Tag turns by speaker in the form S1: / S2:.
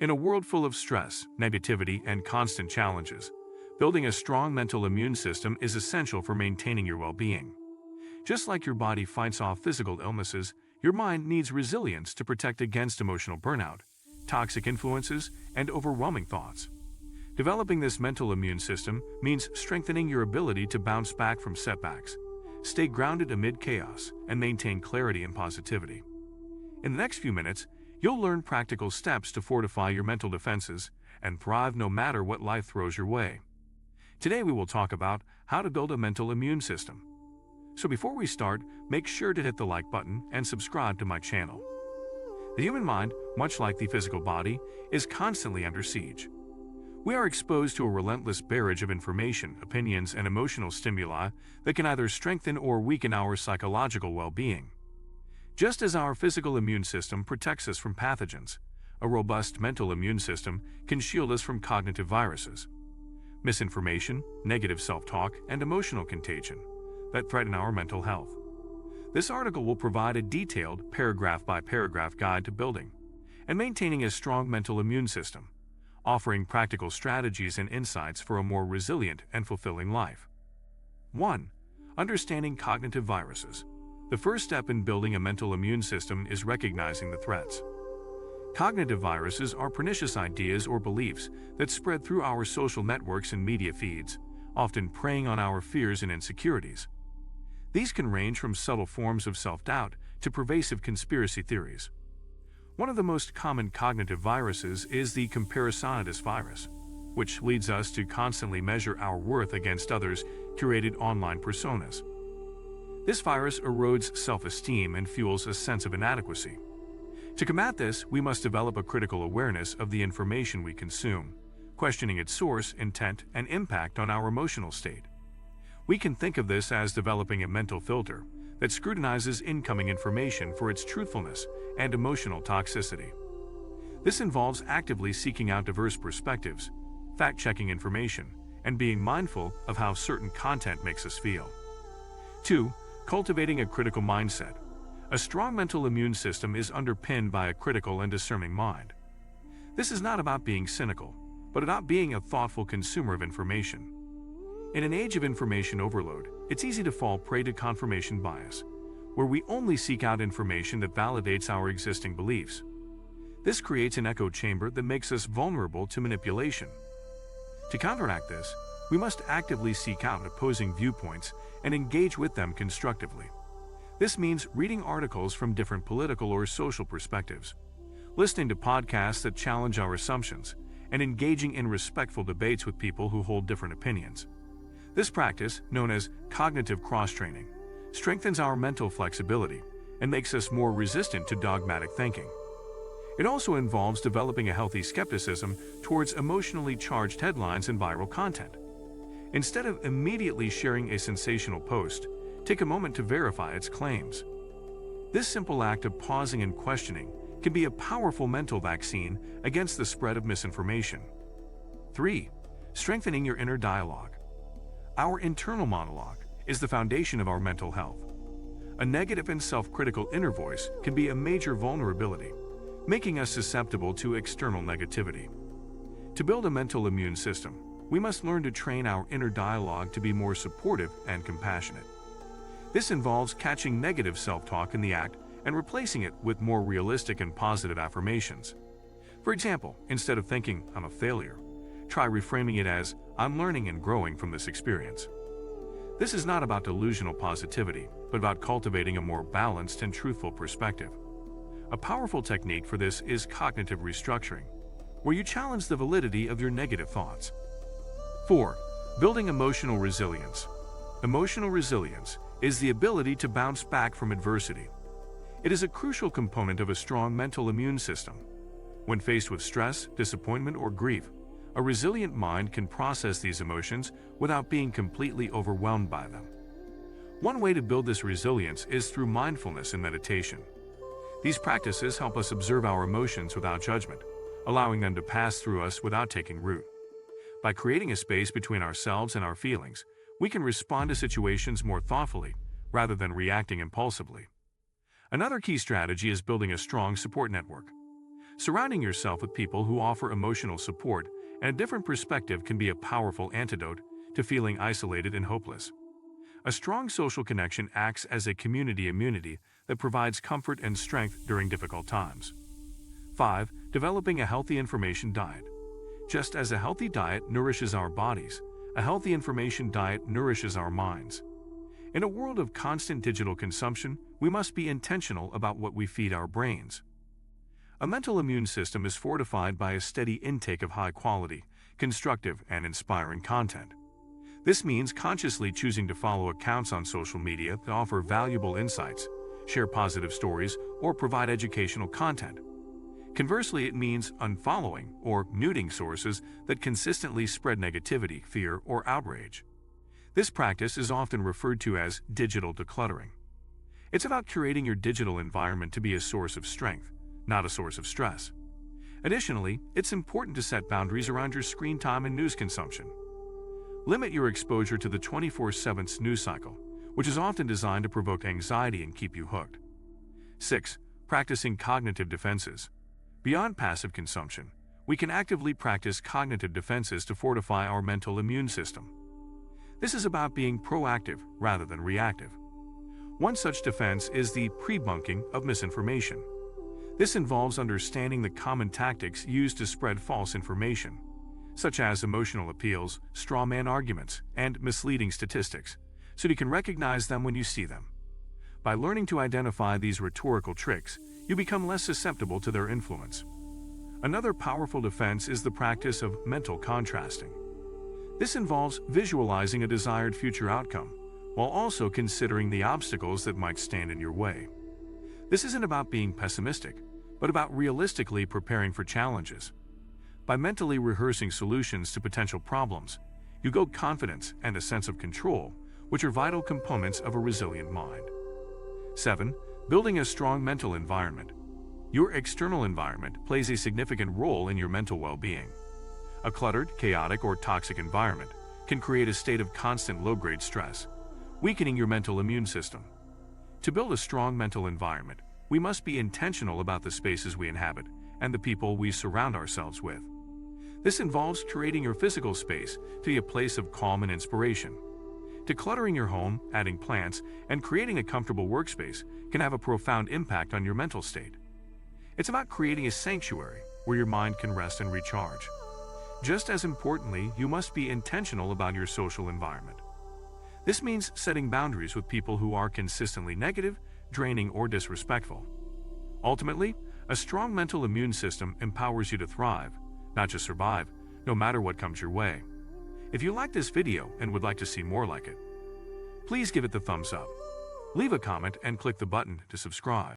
S1: In a world full of stress, negativity, and constant challenges, building a strong mental immune system is essential for maintaining your well-being. Just like your body fights off physical illnesses, your mind needs resilience to protect against emotional burnout, toxic influences, and overwhelming thoughts. Developing this mental immune system means strengthening your ability to bounce back from setbacks, stay grounded amid chaos, and maintain clarity and positivity. In the next few minutes, you'll learn practical steps to fortify your mental defenses and thrive no matter what life throws your way. Today we will talk about how to build a mental immune system. So before we start, make sure to hit the like button and subscribe to my channel. The human mind, much like the physical body, is constantly under siege. We are exposed to a relentless barrage of information, opinions, and emotional stimuli that can either strengthen or weaken our psychological well-being. Just as our physical immune system protects us from pathogens, a robust mental immune system can shield us from cognitive viruses, misinformation, negative self-talk, and emotional contagion that threaten our mental health. This article will provide a detailed, paragraph-by-paragraph guide to building and maintaining a strong mental immune system, offering practical strategies and insights for a more resilient and fulfilling life. 1. Understanding cognitive viruses. The first step in building a mental immune system is recognizing the threats. Cognitive viruses are pernicious ideas or beliefs that spread through our social networks and media feeds, often preying on our fears and insecurities. These can range from subtle forms of self-doubt to pervasive conspiracy theories. One of the most common cognitive viruses is the comparisonitis virus, which leads us to constantly measure our worth against others' curated online personas. This virus erodes self-esteem and fuels a sense of inadequacy. To combat this, we must develop a critical awareness of the information we consume, questioning its source, intent, and impact on our emotional state. We can think of this as developing a mental filter that scrutinizes incoming information for its truthfulness and emotional toxicity. This involves actively seeking out diverse perspectives, fact-checking information, and being mindful of how certain content makes us feel. 2. Cultivating a critical mindset. A strong mental immune system is underpinned by a critical and discerning mind. This is not about being cynical, but about being a thoughtful consumer of information. In an age of information overload, it's easy to fall prey to confirmation bias, where we only seek out information that validates our existing beliefs. This creates an echo chamber that makes us vulnerable to manipulation. To counteract this, we must actively seek out opposing viewpoints and engage with them constructively. This means reading articles from different political or social perspectives, listening to podcasts that challenge our assumptions, and engaging in respectful debates with people who hold different opinions. This practice, known as cognitive cross-training, strengthens our mental flexibility and makes us more resistant to dogmatic thinking. It also involves developing a healthy skepticism towards emotionally charged headlines and viral content. Instead of immediately sharing a sensational post, take a moment to verify its claims. This simple act of pausing and questioning can be a powerful mental vaccine against the spread of misinformation. 3. Strengthening your inner dialogue. Our internal monologue is the foundation of our mental health. A negative and self-critical inner voice can be a major vulnerability, making us susceptible to external negativity. To build a mental immune system, we must learn to train our inner dialogue to be more supportive and compassionate. This involves catching negative self-talk in the act and replacing it with more realistic and positive affirmations. For example, instead of thinking, "I'm a failure," try reframing it as, "I'm learning and growing from this experience." This is not about delusional positivity, but about cultivating a more balanced and truthful perspective. A powerful technique for this is cognitive restructuring, where you challenge the validity of your negative thoughts. 4. Building emotional resilience. Emotional resilience is the ability to bounce back from adversity. It is a crucial component of a strong mental immune system. When faced with stress, disappointment, or grief, a resilient mind can process these emotions without being completely overwhelmed by them. One way to build this resilience is through mindfulness and meditation. These practices help us observe our emotions without judgment, allowing them to pass through us without taking root. By creating a space between ourselves and our feelings, we can respond to situations more thoughtfully rather than reacting impulsively. Another key strategy is building a strong support network. Surrounding yourself with people who offer emotional support and a different perspective can be a powerful antidote to feeling isolated and hopeless. A strong social connection acts as a community immunity that provides comfort and strength during difficult times. 5. Developing a healthy information diet. Just as a healthy diet nourishes our bodies, a healthy information diet nourishes our minds. In a world of constant digital consumption, we must be intentional about what we feed our brains. A mental immune system is fortified by a steady intake of high-quality, constructive, and inspiring content. This means consciously choosing to follow accounts on social media that offer valuable insights, share positive stories, or provide educational content. Conversely, it means unfollowing or muting sources that consistently spread negativity, fear, or outrage. This practice is often referred to as digital decluttering. It's about curating your digital environment to be a source of strength, not a source of stress. Additionally, it's important to set boundaries around your screen time and news consumption. Limit your exposure to the 24/7 news cycle, which is often designed to provoke anxiety and keep you hooked. 6. Practicing cognitive defenses. Beyond passive consumption, we can actively practice cognitive defenses to fortify our mental immune system. This is about being proactive rather than reactive. One such defense is the pre-bunking of misinformation. This involves understanding the common tactics used to spread false information, such as emotional appeals, straw man arguments, and misleading statistics, so you can recognize them when you see them. By learning to identify these rhetorical tricks, you become less susceptible to their influence. Another powerful defense is the practice of mental contrasting. This involves visualizing a desired future outcome, while also considering the obstacles that might stand in your way. This isn't about being pessimistic, but about realistically preparing for challenges. By mentally rehearsing solutions to potential problems, you gain confidence and a sense of control, which are vital components of a resilient mind. 7. Building a strong mental environment. Your external environment plays a significant role in your mental well-being. A cluttered, chaotic, or toxic environment can create a state of constant low-grade stress, weakening your mental immune system. To build a strong mental environment, we must be intentional about the spaces we inhabit and the people we surround ourselves with. This involves curating your physical space to be a place of calm and inspiration. Decluttering your home, adding plants, and creating a comfortable workspace can have a profound impact on your mental state. It's about creating a sanctuary where your mind can rest and recharge. Just as importantly, you must be intentional about your social environment. This means setting boundaries with people who are consistently negative, draining, or disrespectful. Ultimately, a strong mental immune system empowers you to thrive, not just survive, no matter what comes your way. If you like this video and would like to see more like it, please give it the thumbs up. Leave a comment and click the button to subscribe.